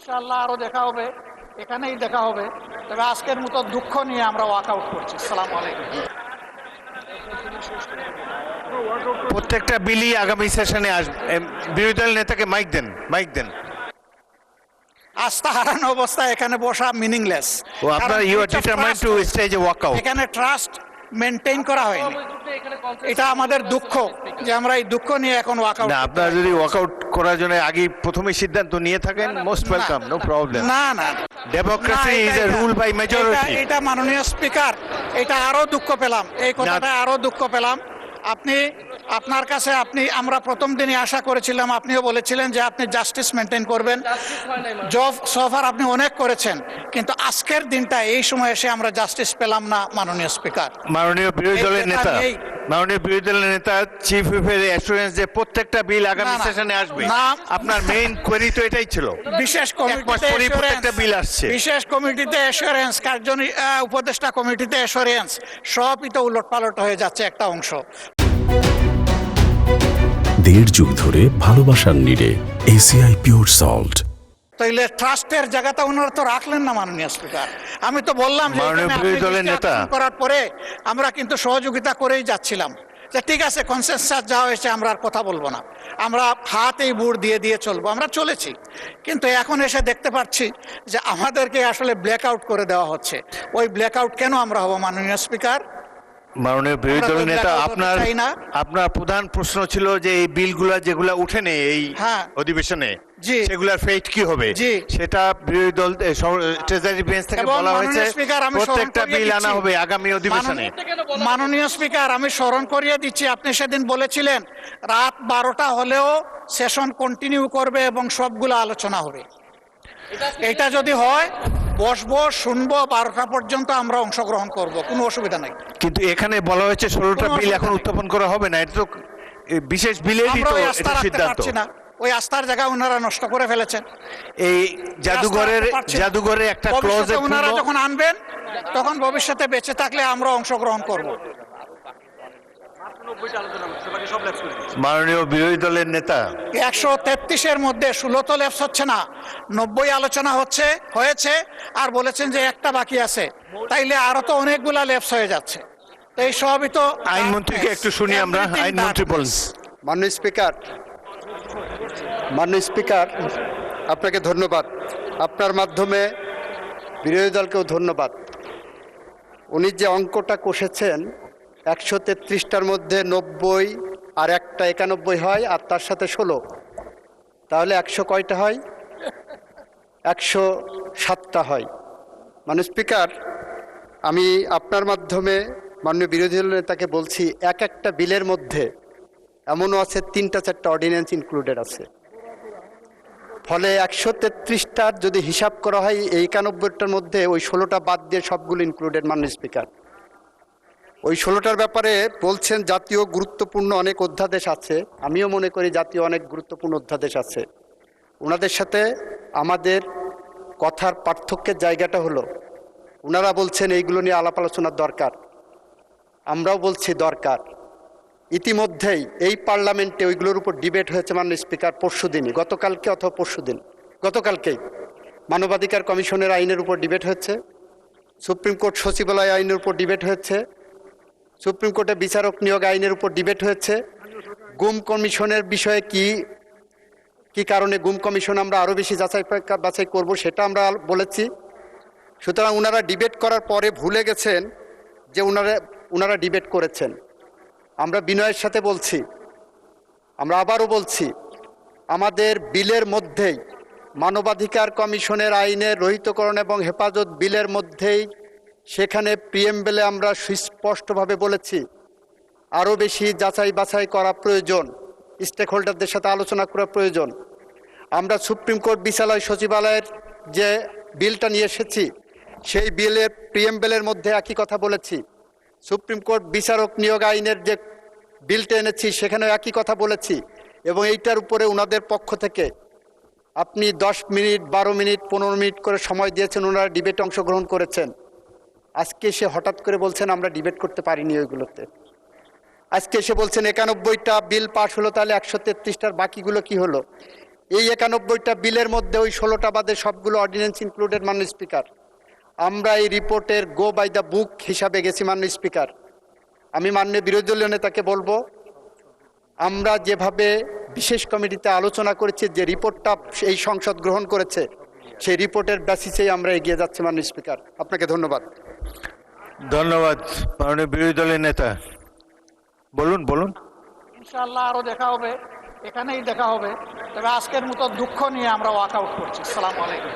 ইনশাআল্লাহ আরো দেখা হবে, এখানেই দেখা হবে। তবে আজকের মতো দুঃখ নিয়ে আমরা ওয়াক আউট করছি। আসসালামু আলাইকুম। প্রত্যেকটা বিলই আগামী সেশনে আসবে। বিরোধী দল নেতাকে মাইক দেন, মাইক দেন। আস্থা হারানো অবস্থায় এখানে বসা মিনিংলেস। ও আপনার you are determined to stage a walk out. এখানে ট্রাস্ট মেনটেইন করা হয়নি, এটা আমাদের দুঃখ যে আমরা এই দুঃখ নিয়ে এখন ওয়াক আউট। না, আপনারা যদি ওয়াক আউট করার জন্য আগে প্রথমে সিদ্ধান্ত নিয়ে থাকেন, মোস্ট ওয়েলকাম, নো প্রবলেম। না না, democracy is a rule by majority. এটা মাননীয় স্পিকার, এটা আরো দুঃখ পেলাম, এই কথাটা আরো দুঃখ পেলাম। আপনার কাছে আমরা প্রথম দিনই আশা করেছিলাম, আপনিও বলেছিলেন যে আপনি জাস্টিস মেনটেন করবেন। জব সফার আপনি অনেক করেছেন, কিন্তু আজকের দিনটা এই সময় এসে আমরা জাস্টিস পেলাম না মাননীয় স্পিকার। মাননীয় বিরোধী দলের নেতা চিফ হুইপের অ্যাসুরেন্স যে প্রত্যেকটা বিল আগামী সেশনে আসবে, আপনার মেইন কোয়েরি তো এটাই ছিল। বিশেষ প্রত্যেকটা বিল আসছে, বিশেষ কমিটিতে অ্যাসুরেন্স, কার্যনি উপদেষ্টা কমিটিতে অ্যাসুরেন্স, সবই তো উলটপালট হয়ে যাচ্ছে একটা অংশ। দেড় যুগ ধরে ভালোবাসার নিড়ে এসিআই পিওর সল্ট। তাইলে ট্রাস্টের জায়গাটা ওনারা তো রাখলেন না মাননীয় স্পিকার। আমি তো বললাম যে বিরোধী দলের নেতা করার পরে আমরা কিন্তু সহযোগিতা করেই যাচ্ছিলাম, যে ঠিক আছে কনসেনসাস যা হয়েছে আমরা আর কথা বলবো না, আমরা হাতেই বুট দিয়ে দিয়ে চলবো, আমরা চলেছি। কিন্তু এখন এসে দেখতে পাচ্ছি যে আমাদেরকে আসলে ব্ল্যাক আউট করে দেওয়া হচ্ছে। ওই ব্ল্যাক আউট কেন আমরা হবো মাননীয় স্পিকার? মাননীয় বিরোধী দলের নেতা, আপনার প্রধান প্রশ্ন ছিল যে এই বিলগুলা যেগুলা উঠেনি এই অধিবেশনে, সেগুলার ফেট কি হবে, সেটা বিরোধী দল ট্রেজারি বেঞ্চ থেকে বলা হয়েছে প্রত্যেকটা বিল আনা হবে আগামী অধিবেশনে। মাননীয় স্পিকার, আমি স্মরণ করিয়ে দিচ্ছি, আপনি সেদিন বলেছিলেন রাত 12টা হলেও সেশন কন্টিনিউ করবে এবং সবগুলো আলোচনা হবে। এটা যদি হয় বসবো, শুনবো, 12টা পর্যন্ত আমরা অংশগ্রহণ করব, কোনো অসুবিধা নাই। কিন্তু এখানে বলা হয়েছে 16টা বিল এখন উত্থাপন করা হবে না, এটা তো বিশেষ বিলেরই তো সিদ্ধান্ত। ওই আস্থার জায়গা ওনারা নষ্ট করে ফেলেছেন। এই জাদুঘরে একটা ক্লজে ওনারা যখন আনবেন তখন ভবিষ্যতে বেঁচে থাকলে আমরা অংশগ্রহণ করব। মাননীয় বিরোধী দলের নেতা, 133-এর মধ্যে 16 তো ল্যাপস হচ্ছে না, 90 আলোচনা হয়েছে, আর বলেছেন যে একটা বাকি আছে, তাইলে আরো তো অনেকগুলা ল্যাপস হয়ে যাচ্ছে। তো এই সবই তো আইনমন্ত্রীকে একটু শুনি আমরা। আইনমন্ত্রী বলেন। মাননীয় স্পিকার, আপনাকে ধন্যবাদ। আপনার মাধ্যমে বিরোধী দলকেও ধন্যবাদ। উনি যে অঙ্কটা কষেছেন 133টার মধ্যে 90 আর একটা 91 হয়, আর তার সাথে 16, তাহলে 100 কয়টা হয়? 107টা হয়। মাননীয় স্পিকার, আমি আপনার মাধ্যমে মাননীয় বিরোধী দল নেতাকে বলছি, একটা বিলের মধ্যে এমনও আছে 3-4টা অর্ডিন্যান্স ইনক্লুডেড আছে। ফলে 133টার যদি হিসাব করা হয়, এই 91টার মধ্যে ওই 16টা বাদ দিয়ে সবগুলো ইনক্লুডেড। মাননীয় স্পিকার, ওই 16টার ব্যাপারে বলছেন জাতীয় গুরুত্বপূর্ণ অনেক অধ্যাদেশ আছে। আমিও মনে করি জাতীয় অনেক গুরুত্বপূর্ণ অধ্যাদেশ আছে। ওনাদের সাথে আমাদের কথার পার্থক্যের জায়গাটা হলো, ওনারা বলছেন এইগুলো নিয়ে আলাপ আলোচনার দরকার, আমরাও বলছি দরকার। ইতিমধ্যেই এই পার্লামেন্টে ওইগুলোর উপর ডিবেট হয়েছে মাননীয় স্পিকার, পরশুদিনই, গতকালকে অথবা পরশুদিন, গতকালকেই মানবাধিকার কমিশনের আইনের উপর ডিবেট হয়েছে, সুপ্রিম কোর্ট সচিবালয় আইনের উপর ডিবেট হয়েছে, সুপ্রিম কোর্টে বিচারক নিয়োগ আইনের উপর ডিবেট হয়েছে। গুম কমিশনের বিষয়ে কি কারণে গুম কমিশন আমরা আরও বেশি বাছাই করব সেটা আমরা বলেছি। সুতরাং ওনারা ডিবেট করার পরে ভুলে গেছেন যে ওনারা ডিবেট করেছেন। আমরা বিনয়ের সাথে বলছি, আমরা আবারও বলছি, আমাদের বিলের মধ্যেই মানবাধিকার কমিশনের আইনের রহিতকরণ এবং হেফাজত বিলের মধ্যেই সেখানে প্রিএমবেলে আমরা সুস্পষ্টভাবে বলেছি আরও বেশি যাচাই বাছাই করা প্রয়োজন, স্টেক হোল্ডারদের সাথে আলোচনা করা প্রয়োজন। আমরা সুপ্রিম কোর্ট বিচারালয় সচিবালয়ের যে বিলটা নিয়ে এসেছি সেই বিলের প্রিএমবেলের মধ্যে একই কথা বলেছি। সুপ্রিম কোর্ট বিচারক নিয়োগ আইনের যে বিলটা এনেছি সেখানেও একই কথা বলেছি। এবং এইটার উপরে ওনাদের পক্ষ থেকে আপনি 10 মিনিট, 12 মিনিট, 15 মিনিট করে সময় দিয়েছেন, ওনারা ডিবেটে অংশগ্রহণ করেছেন। আজকে এসে হঠাৎ করে বলছেন আমরা ডিবেট করতে পারিনি ওইগুলোতে। আজকে এসে বলছেন 91টা বিল পাস হলো, তাহলে 133টার বাকিগুলো কি হলো? এই 91টা বিলের মধ্যে ওই 16টা বাদে সবগুলো অর্ডিন্যান্স ইনক্লুডেড মাননীয় স্পিকার। আমরা এই রিপোর্টের গো বাই দ্য বুক হিসাবে গেছি মাননীয় স্পিকার। আমি মাননীয় বিরোধী দলীয় নেতাকে বলবো, আমরা যেভাবে বিশেষ কমিটিতে আলোচনা করেছি, যে রিপোর্টটা এই সংসদ গ্রহণ করেছে, সেই রিপোর্টের বেসিসেই আমরা এগিয়ে যাচ্ছি মাননীয় স্পিকার। আপনাকে ধন্যবাদ। ধন্যবাদ মাননীয় বিরোধী দলের নেতা। বলুন বলুন। ইনশাআল্লাহ আরো দেখা হবে, এখানেই দেখা হবে। তবে আজকের মতো দুঃখ নিয়ে আমরা ওয়াক আউট করছি। আসসালামু আলাইকুম।